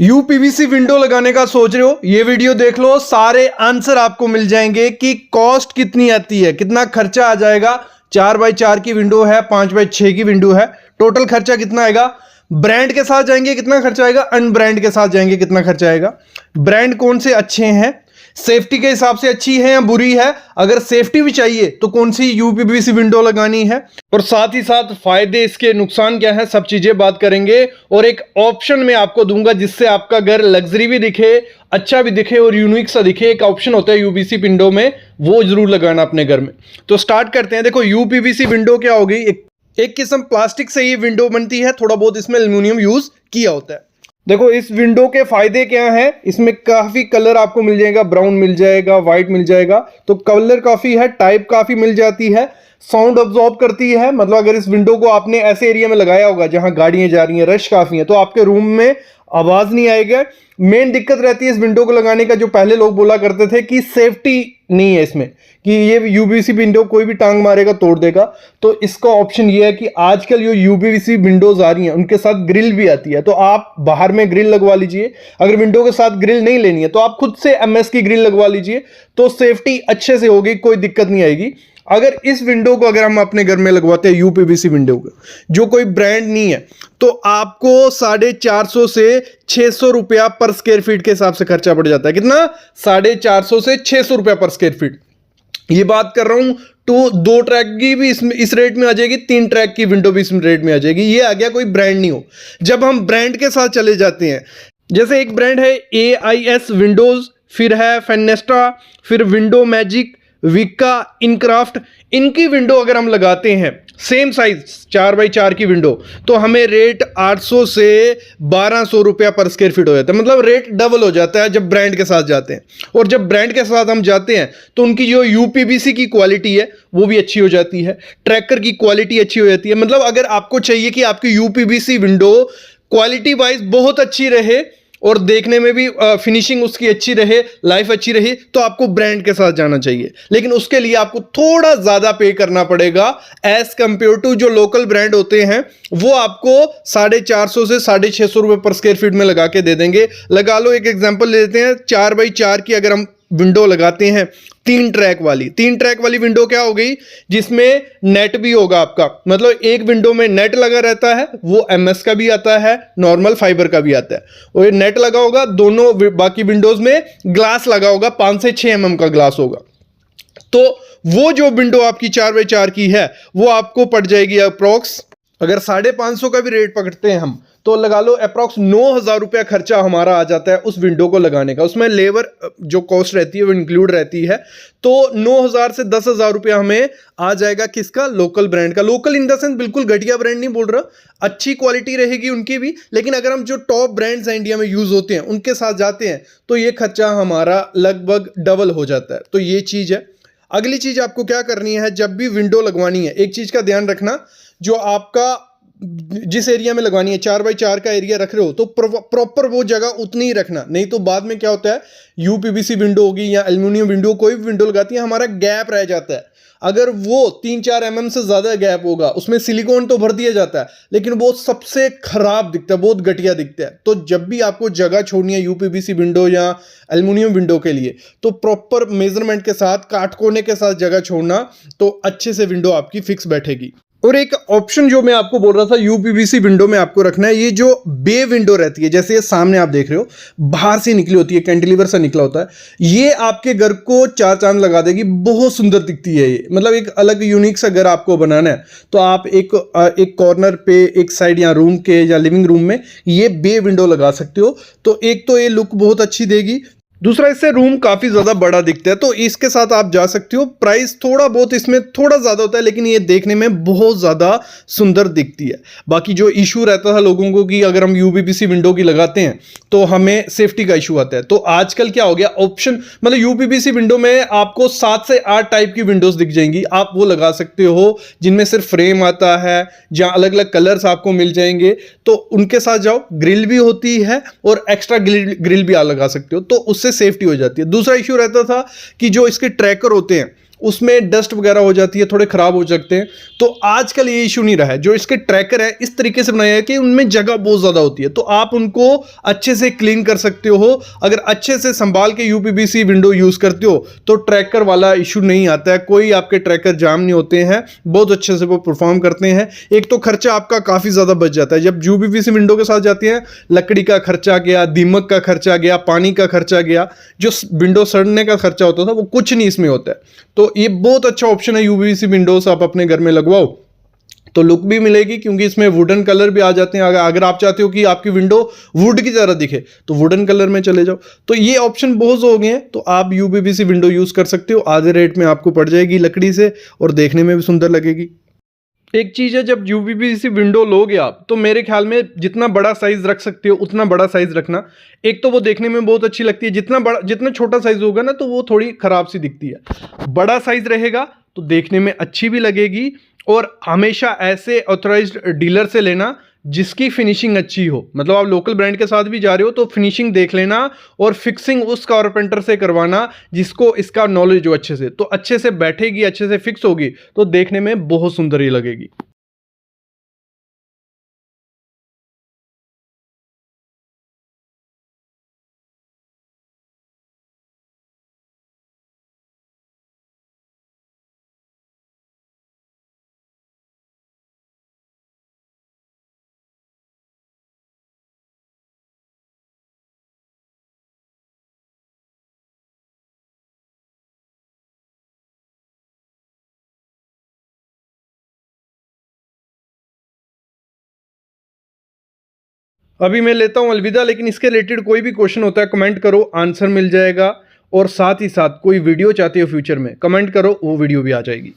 UPVC window लगाने का सोच रहे हो, ये वीडियो देख लो, सारे आंसर आपको मिल जाएंगे कि कॉस्ट कितनी आती है, कितना खर्चा आ जाएगा। 4x4 की विंडो है, 5x6 की विंडो है, टोटल खर्चा कितना आएगा, ब्रांड के साथ जाएंगे कितना खर्चा आएगा, अनब्रांड के साथ जाएंगे कितना खर्चा आएगा, ब्रांड कौन से अच्छे हैं, सेफ्टी के हिसाब से अच्छी है या बुरी है, अगर सेफ्टी भी चाहिए तो कौन सी यूपीवीसी विंडो लगानी है, और साथ ही साथ फायदे, इसके नुकसान क्या है, सब चीजें बात करेंगे। और एक ऑप्शन मैं आपको दूंगा जिससे आपका घर लग्जरी भी दिखे, अच्छा भी दिखे और यूनिक सा दिखे। एक ऑप्शन होता है यूपीवीसी विंडो में, वो जरूर लगाना अपने घर में। तो स्टार्ट करते हैं। देखो यूपीवीसी विंडो क्या होगी, एक किस्म प्लास्टिक से ये विंडो बनती है, थोड़ा बहुत इसमें एल्युमिनियम यूज किया होता है। देखो इस विंडो के फायदे क्या हैं, इसमें काफी कलर आपको मिल जाएगा, ब्राउन मिल जाएगा, व्हाइट मिल जाएगा, तो कलर काफी है, टाइप काफी मिल जाती है, साउंड अब्सॉर्ब करती है। मतलब अगर इस विंडो को आपने ऐसे एरिया में लगाया होगा जहां गाड़ियां जा रही हैं, रश काफी है, तो आपके रूम में आवाज नहीं आएगा। मेन दिक्कत रहती है इस विंडो को लगाने का, जो पहले लोग बोला करते थे कि सेफ्टी नहीं है इसमें, कि ये यूपीवीसी विंडो कोई भी टांग मारेगा तोड़ देगा। तो इसका ऑप्शन ये है कि आजकल जो यूपीवीसी विंडोज आ रही हैं उनके साथ ग्रिल भी आती है, तो आप बाहर में ग्रिल लगवा लीजिए। अगर विंडो के साथ ग्रिल नहीं लेनी है तो आप खुद से एमएस की ग्रिल लगवा लीजिए, तो सेफ्टी अच्छे से होगी, कोई दिक्कत नहीं आएगी। अगर इस विंडो को अगर हम अपने घर में लगवाते हैं यूपीवीसी विंडो को, जो कोई ब्रांड नहीं है, तो आपको 450 से 600 रुपया पर स्क्वायर फीट के हिसाब से खर्चा पड़ जाता है। कितना? 450 से 600 रुपया पर स्क्वायर फीट। ये बात कर रहा हूं तो 2 ट्रैक की भी इस रेट में आ जाएगी, 3 ट्रैक की विंडो भी इस रेट में आ जाएगी। ये आ गया कोई ब्रांड नहीं हो। जब हम ब्रांड के साथ चले जाते हैं, जैसे एक ब्रांड है AIS विंडोज, फिर है फेनेस्ट्रा, फिर विंडो मैजिक, विका, इनक्राफ्ट, इनकी विंडो अगर हम लगाते हैं सेम साइज 4x4 की विंडो, तो हमें रेट 800 से 1200 रुपया पर स्क्वायर फीट हो जाता है। मतलब रेट डबल हो जाता है जब ब्रांड के साथ जाते हैं। और जब ब्रांड के साथ हम जाते हैं तो उनकी जो यूपीवीसी की क्वालिटी है वो भी अच्छी हो जाती है, ट्रैकर की क्वालिटी अच्छी हो जाती है। मतलब अगर आपको चाहिए कि आपकी यूपीवीसी विंडो क्वालिटी वाइज बहुत अच्छी रहे और देखने में भी फिनिशिंग उसकी अच्छी रहे, लाइफ अच्छी रहे, तो आपको ब्रांड के साथ जाना चाहिए। लेकिन उसके लिए आपको थोड़ा ज्यादा पे करना पड़ेगा एज कंपेयर टू जो लोकल ब्रांड होते हैं, वो आपको 450 से 650 रुपए पर स्क्वायर फीट में लगा के दे देंगे। लगा लो, एक एग्जांपल लेते हैं, 4x4 की अगर हम विंडो लगाते हैं 3 ट्रैक वाली विंडो क्या हो गई, जिसमें नेट भी होगा आपका। मतलब एक विंडो में नेट लगा रहता है, वो एमएस का भी आता है, नॉर्मल फाइबर का भी आता है, और ये नेट लगा होगा। दोनों बाकी विंडोज में ग्लास लगा होगा, 5 से 6 mm का ग्लास होगा। तो वो जो विंडो आपकी 4x4 की है वो आपको पड़ जाएगी अप्रोक्स, अगर 550 का भी रेट पकड़ते हैं हम, तो लगा लो अप्रॉक्स 9000 रुपया खर्चा हमारा आ जाता है उस विंडो को लगाने का। उसमें लेबर जो कॉस्ट रहती है वो इंक्लूड रहती है, तो 9000 से 10000 रुपया हमें आ जाएगा। किसका? लोकल ब्रांड का। लोकल इन द सेंस बिल्कुल घटिया ब्रांड नहीं बोल रहा, अच्छी क्वालिटी रहेगी उनकी भी, लेकिन अगर हम जो टॉप ब्रांड्स इंडिया में यूज होते हैं उनके साथ जाते हैं तो ये खर्चा हमारा लगभग डबल हो जाता है। तो ये चीज है। अगली चीज आपको क्या करनी है, जब भी विंडो लगवानी है, एक चीज का ध्यान रखना, जो आपका जिस एरिया में लगवानी है 4x4 का एरिया रख रहे हो, तो प्रॉपर वो जगह उतनी ही रखना। नहीं तो बाद में क्या होता है, यूपीवीसी विंडो होगी या एल्युमिनियम विंडो, कोई भी विंडो लगाती है, हमारा गैप रह जाता है। अगर वो 3-4 mm से ज्यादा गैप होगा, उसमें सिलिकॉन तो भर दिया जाता है, लेकिन वो सबसे खराब दिखता है, बहुत घटिया दिखता है। तो जब भी आपको जगह छोड़नी है यूपीवीसी विंडो या एल्युमिनियम विंडो के लिए, तो प्रॉपर मेजरमेंट के साथ, काटकोने के साथ जगह छोड़ना, तो अच्छे से विंडो आपकी फिक्स बैठेगी। और एक ऑप्शन जो मैं आपको बोल रहा था यूपीवीसी विंडो में आपको रखना है, ये जो बे विंडो रहती है, जैसे ये सामने आप देख रहे हो, बाहर से निकली होती है, कैंटिलीवर से निकला होता है, ये आपके घर को 4 चांद लगा देगी, बहुत सुंदर दिखती है ये। मतलब एक अलग यूनिक सा घर आपको बनाना है, तो आप एक कॉर्नर पे, एक साइड या रूम के या लिविंग रूम में ये बे विंडो लगा सकते हो। तो एक तो ये लुक बहुत अच्छी देगी, दूसरा इससे रूम काफी ज्यादा बड़ा दिखता है, तो इसके साथ आप जा सकते हो। प्राइस थोड़ा बहुत इसमें थोड़ा ज्यादा होता है, लेकिन ये देखने में बहुत ज्यादा सुंदर दिखती है। बाकी जो इशू रहता था लोगों को कि अगर हम यूपीवीसी विंडो की लगाते हैं तो हमें सेफ्टी का इशू आता है, तो आजकल क्या हो गया ऑप्शन, मतलब यूपीवीसी विंडो में आपको 7 से 8 टाइप की विंडोज दिख जाएंगी, आप वो लगा सकते हो, जिनमें सिर्फ फ्रेम आता है, जहां अलग अलग कलर्स आपको मिल जाएंगे, तो उनके साथ जाओ। ग्रिल भी होती है और एक्स्ट्रा ग्रिल भी आप लगा सकते हो, तो उससे सेफ्टी हो जाती है। दूसरा इश्यू रहता था कि जो इसके ट्रैकर होते हैं उसमें डस्ट वगैरह हो जाती है, थोड़े ख़राब हो सकते हैं। तो आजकल ये इशू नहीं रहा है। जो इसके ट्रैकर है इस तरीके से बनाया है कि उनमें जगह बहुत ज़्यादा होती है, तो आप उनको अच्छे से क्लीन कर सकते हो। अगर अच्छे से संभाल के यूपीवीसी विंडो यूज़ करते हो तो ट्रैकर वाला इशू नहीं आता है, कोई आपके ट्रैकर जाम नहीं होते हैं, बहुत अच्छे से वो परफॉर्म करते हैं। एक तो खर्चा आपका काफ़ी ज़्यादा बच जाता है। जब यूपीवीसी विंडो के साथ जाती है, लकड़ी का खर्चा गया, दीमक का खर्चा गया, पानी का खर्चा गया, जो विंडो सड़ने का खर्चा होता था वो कुछ नहीं इसमें होता है। तो ये बहुत अच्छा ऑप्शन है, यूपीवीसी विंडोज आप अपने घर में लगवाओ तो लुक भी मिलेगी, क्योंकि इसमें वुडन कलर भी आ जाते हैं। अगर आप चाहते हो कि आपकी विंडो वुड की तरह दिखे तो वुडन कलर में चले जाओ। तो ये ऑप्शन बहुत हो गए हैं, तो आप यूपीवीसी विंडो यूज कर सकते हो। आधे रेट में आपको पड़ जाएगी लकड़ी से और देखने में भी सुंदर लगेगी। एक चीज़ है, जब यूपीवीसी विंडो लोगे आप तो मेरे ख्याल में जितना बड़ा साइज़ रख सकते हो उतना बड़ा साइज़ रखना। एक तो वो देखने में बहुत अच्छी लगती है, जितना छोटा साइज़ होगा ना तो वो थोड़ी ख़राब सी दिखती है। बड़ा साइज़ रहेगा तो देखने में अच्छी भी लगेगी। और हमेशा ऐसे ऑथराइज्ड डीलर से लेना जिसकी फिनिशिंग अच्छी हो। मतलब आप लोकल ब्रांड के साथ भी जा रहे हो तो फिनिशिंग देख लेना, और फिक्सिंग उस कारपेंटर से करवाना जिसको इसका नॉलेज हो अच्छे से। तो अच्छे से बैठेगी, अच्छे से फिक्स होगी तो देखने में बहुत सुंदर ही लगेगी। अभी मैं लेता हूँ अलविदा, लेकिन इसके रिलेटेड कोई भी क्वेश्चन होता है कमेंट करो, आंसर मिल जाएगा। और साथ ही साथ कोई वीडियो चाहते हो फ्यूचर में, कमेंट करो, वो वीडियो भी आ जाएगी।